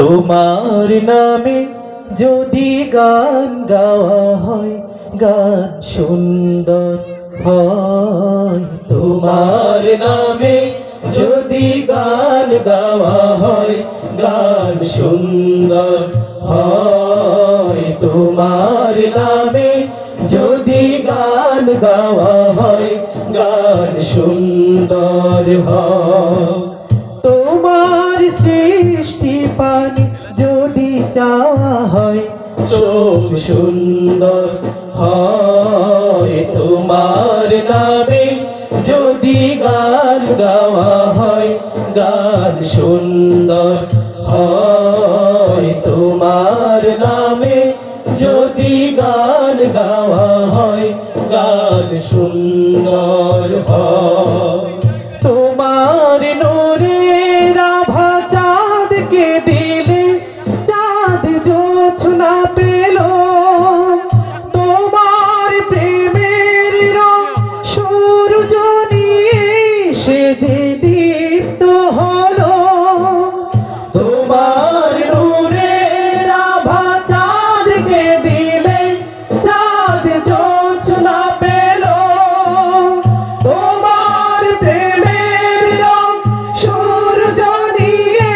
তোমার নামে যদি গান গাওয়া হয়, গান সুন্দর হয়। তোমার নামে যদি গান গাওয়া হয়, গান সুন্দর হয়। তোমার নামে যদি গান গাওয়া হয়, গান সুন্দর হয়। তোমার সৃষ্টি পানি যদি চাওয়া হয়, চোখ সুন্দর হয়। তোমার নামে যদি গান গাওয়া হয়, গান সুন্দর হয়। তোমার নামে যদি গান গাওয়া হয়, গান সুন্দর হয়। তোমার নূরের আভা চাঁদকে দিলে চাঁদ জোছনা পেল। তোমার প্রেমের রং সূর্য নিয়ে সে যে দীপ্ত হলো। তোমার নূরের আভা চাঁদকে দিলে চাঁদ জোছনা পেল। তোমার প্রেমের রং সূর্য নিয়ে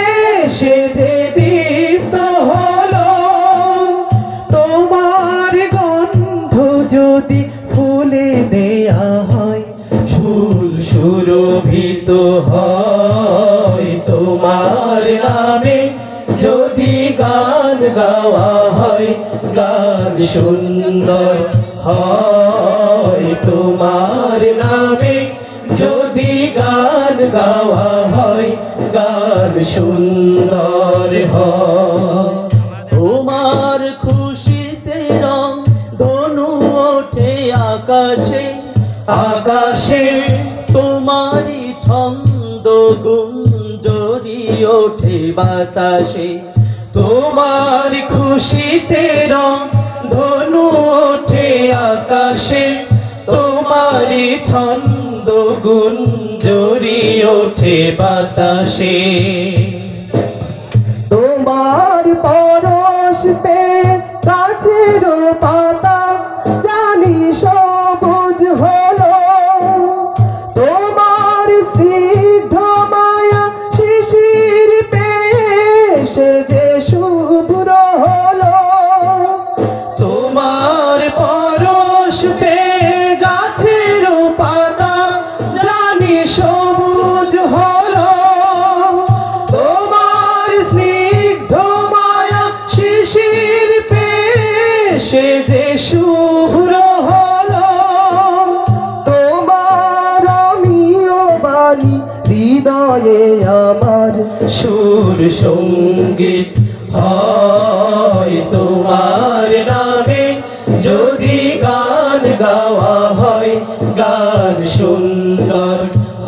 সে যে দীপ্ত হলো। তোমার গন্ধ যদি ফুলে দেয়া হয়, ফুল সুরভিত হয়। তোমার নামে যদি গান গাওয়া হয়, গান সুন্দর হয়। তোমার নামে যদি গান গাওয়া হয়, গান সুন্দর হয়। তোমার খুশিতে রং ধনু ওঠে আকাশে, আকাশে তোমারই ছন্দ গুঞ্জরি ওঠে বাতাসে। তোমার খুশিতে রং ধনু ওঠে আকাশে, তোমারই ছন্দ গুঞ্জরি ওঠে বাতাসে। তোমার পরশ পেয়ে গাছের পাতা জানি সবুজ হলো। তোমার স্নিগ্ধ মায়া শিশির পেয়ে সে যে শুভ্র হলো। তোমার পরশ পেয়ে গাছের পাতা জানি সবুজ হলো। তোমার স্নিগ্ধ মায়া শিশির পেয়ে সে যে শুভ্র হলো। তোমার আমিও বাণী হৃদয়ে আমার সুর সঙ্গীত হয়। তোমার নামে যদি গান গাওয়া হয়, গান সুন্দর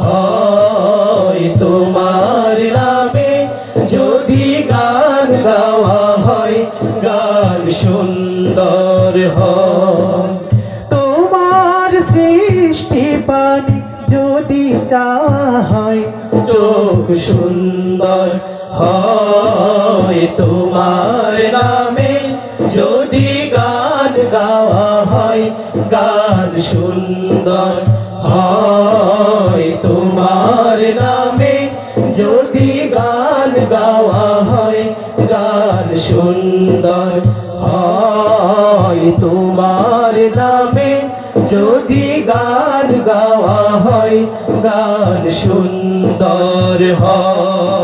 হয়। তোমার নামে যদি গান গাওয়া হয়, গান সুন্দর হয়। তোমার সৃষ্টি পানি যদি চাওয়া হয়, চোখ সুন্দর হয়। তোমার নামে যদি গান গাওয়া হয়, গান সুন্দর হয়। তোমার নামে যদি গান গাওয়া হয়, গান সুন্দর হয়। তোমার নামে যদি গান গাওয়া হয়, গান সুন্দর হয়।